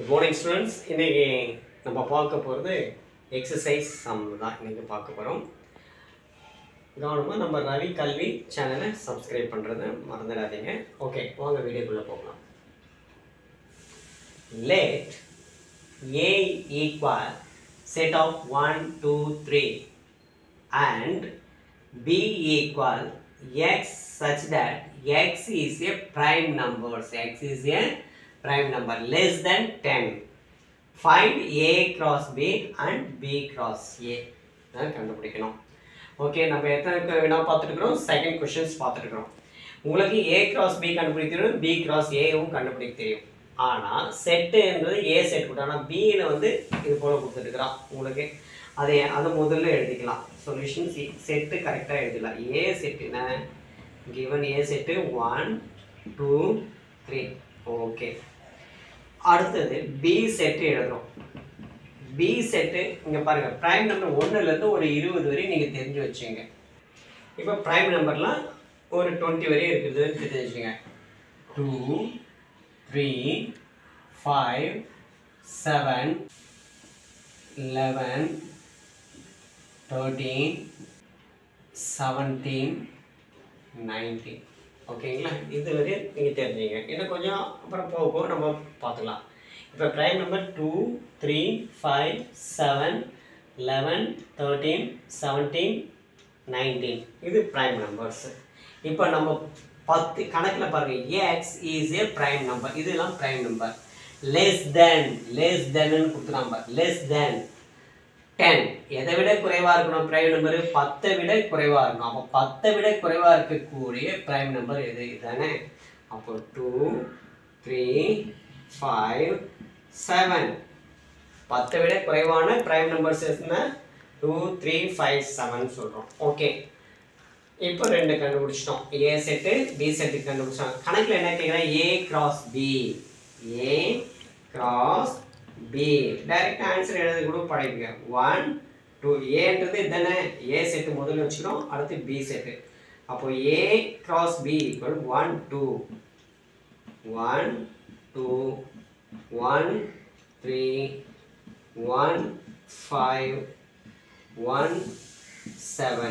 Good morning students. இன்னைக்கு நம்ம பார்க்க போறது எக்ஸசைஸ் சம் தான் இன்னைக்கு பார்க்க போறோம். கவனமா நம்ம ரவி கல்வி சேனலை சப்ஸ்கிரைப் பண்றதை மறந்துடாதீங்க. ஓகே, வாங்க வீடியோக்குள்ள போகலாம். Let A equal set of 1 2 3 and B equal x such that x is a prime number. X is a prime number less than 10. Find A cross B and B cross A. தான் கண்டுபிடிக்கணும். Okay, நம்ம எத்தனை வினா பார்த்துட்டு இருக்கோம்? Second questions பார்த்துட்டு இருக்கோம். உங்களுக்கு A cross B கண்டுபிடிக்க தெரியும், B cross A வும் கண்டுபிடிக்க தெரியும். ஆனா செட் என்பது A செட் கொடுத்தானா B ல வந்து இது போல கொடுத்துருக்கான். உங்களுக்கு அது முதல்ல எழுதிக்கலாம். சொல்யூஷன் செட் கரெக்ட்டா எழுதலாம். A செட் என்ன? given A set 1 2 3. ஓகே, அடுத்தது B செட் எழுதுறோம். B செட் இங்க பாருங்க, பிரைம் நம்பர் 1 ல இருந்து ஒரு 20 வரை நீங்க தெரிஞ்சு வச்சீங்க. இப்போ பிரைம் நம்பர்லாம் ஒரு 20 வரை இருக்குது தெரிஞ்சு வச்சீங்க. 2 3 5 7 11 13 17 19. ஓகேங்களா? இது வரை நீங்கள் தெரிஞ்சுங்க. இன்னும் கொஞ்சம் அப்புறம் போக நம்ம பார்த்துக்கலாம். இப்போ ப்ரைம் நம்பர் 2 3 5 7 11 13 17 19 இது ப்ரைம் நம்பர்ஸ். இப்போ நம்ம 10 கணக்கில் பாருங்க, X is a prime number. இதெல்லாம் ப்ரைம் நம்பர். லெஸ் தென் கொடுத்துறாங்க. லெஸ் தென் 10 எதை விட குறைவா இருக்கணும்? பிரைம் நம்பர் 10 விட குறைவா இருக்கணும். அப்போ 10 விட குறைவா இருக்கக்கூடிய பிரைம் நம்பர் எது? இதுதானே. அப்போ 2 3 5 7 10 விட குறைவான பிரைம் நம்பர்ஸ் எதுனா 2 3 5 7 சொல்றோம். ஓகே, இப்போ ரெண்டு கண்டுபிடிச்சிட்டோம். A செட் B செட் கண்டுபிடிச்சோம். கணக்குல என்ன கேக்குறா? A cross B. A cross B. Direct answer எழுத கூட படிங்க. 1 2 A ன்றது இதுதானே. A செட் முதல்ல வச்சுக்கிறோம், அடுத்து B செட். அப்போ A கிராஸ் B equal 1 2 1 2 1 3 1 5 1 7.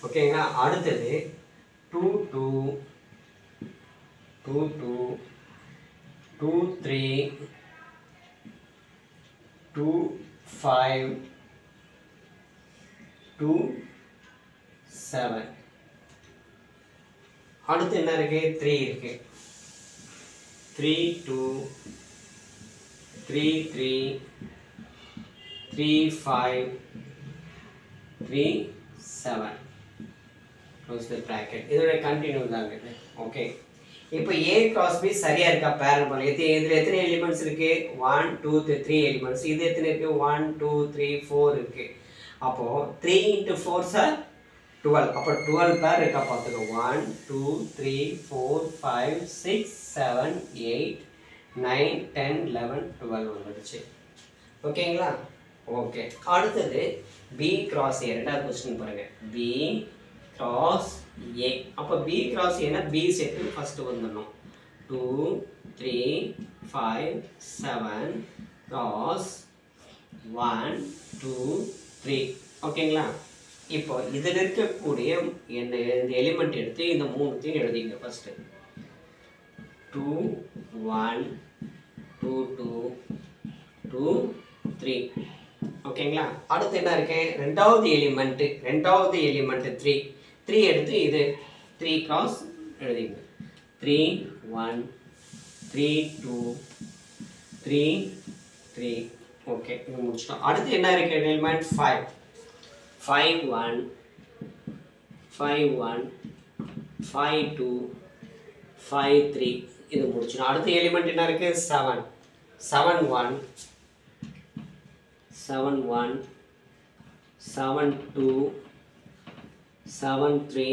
ஓகேங்களா? அடுத்தது 2 2 2 2 2 3 2 5 2 7. அடுத்து என்ன இருக்கு? 3 இருக்கு. 3 2 3 3 3 5 3 7. close the bracket. இதோட கண்டினியூ தாங்க இது. ஓகே, இப்போ A cross B சரியா இருக்கா? பேரல் பண்ணு. இதுல எத்தனை எலிமெண்ட்ஸ் இருக்கு? 1 2 3 எலிமெண்ட்ஸ். இது எத்தனை இருக்கு? 1 2 3 4 இருக்கு. அப்போ 3 into 4 சார் 12. அப்போ 12 பேர் இருக்கா பார்த்துக்கோ. 1 2 3 4 5 6 7 8 9 10 11 12 வந்துடுச்சு. ஓகேங்களா? ஓகே, அடுத்தது B cross A. ரெண்டாவது क्वेश्चन பாருங்க. B cross A. அப்ப B cross A னா B செட் ஃபர்ஸ்ட் வந்துடணும். 2 3 5 7 cross 1 2 3. ஓகேங்களா? இப்போ இதில் இருக்கக்கூடிய இந்த எலிமெண்ட் எடுத்து இந்த மூணுத்தையும் எழுதிங்க. ஃபர்ஸ்ட் 2 1 2 2 2 3. ஓகேங்களா? அடுத்து என்ன இருக்கு? ரெண்டாவது எலிமெண்ட் 3 3 எடுத்து இது 3 கிராஸ் எழுதிங்க. 3 1 3 2 3 3. ஓகே, இது முடிச்சிட்டோம். அடுத்து என்ன இருக்கு? எலிமெண்ட் 5 5 1 5 1 5 2 5 3. இது முடிச்சிட்டோம். அடுத்த எலிமெண்ட் என்ன இருக்கு? 7 7 1 7 1 7 2 7 3.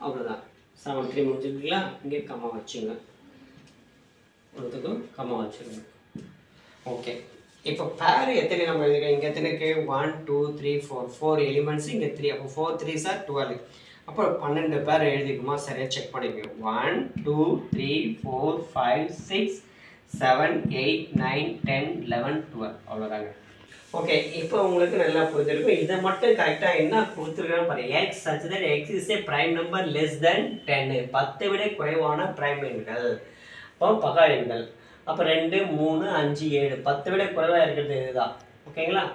அவ்வளோதான். 7 3 முடிஞ்சுங்களா? இங்கே கம்மா வச்சுங்க. ஒருத்துக்கும் கம்மா வச்சுருங்க. ஓகே, இப்போ பேர் எத்தனை நம்ம எழுதிக்கிறோம்? இங்கே எத்தனை இருக்கு? 1 2 3 4 4 எலிமெண்ட்ஸ். இங்கே 3. அப்போ 4 3 சார் 12. அப்போ 12 பேர் எழுதிக்குமா? சரியாக செக் பண்ணிக்கோங்க. 1 2 3 4 5 6 7 8 9 10 11 12 அவ்வளோதாங்க. ஓகே, இப்போ உங்களுக்கு நல்லா புரிஞ்சிருக்கும். இதை மட்டும் கரெக்டாக என்ன கொடுத்துருக்கான்னு பாருங்க. X such that x is a prime number less than 10. 10 விட குறைவான பிரைம் எண்கள். அப்போ பகா எண்கள். அப்போ 2 3 5 7 10 விட குறைவாக இருக்கிறது இதுதான். ஓகேங்களா?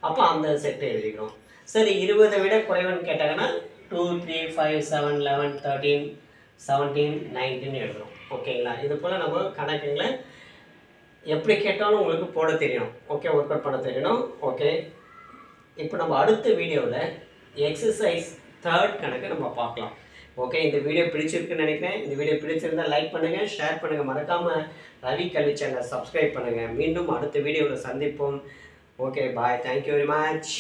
அப்போ அந்த செட்டை எழுதிக்கிறோம். சரி, 20 விட குறைவான்னு கேட்டாங்கன்னா 2 3 5 7 11 13 17 19 எழுதுறோம். ஓகேங்களா? இது போல் நம்ம கணக்குங்களை எப்படி கேட்டாலும் உங்களுக்கு போட தெரியணும். ஓகே, ஒர்க் அவுட் பண்ண தெரியணும். ஓகே, இப்போ நம்ம அடுத்த வீடியோவில் எக்ஸசைஸ் 3 கணக்கு நம்ம பார்க்கலாம். ஓகே, இந்த வீடியோ பிடிச்சிருக்குன்னு நினைக்கிறேன். இந்த வீடியோ பிடிச்சிருந்தால் லைக் பண்ணுங்கள், ஷேர் பண்ணுங்கள், மறக்காமல் ரவி கல்வி சேனலை சப்ஸ்கிரைப் பண்ணுங்கள். மீண்டும் அடுத்த வீடியோவில் சந்திப்போம். Okay, bye. Thank you very much.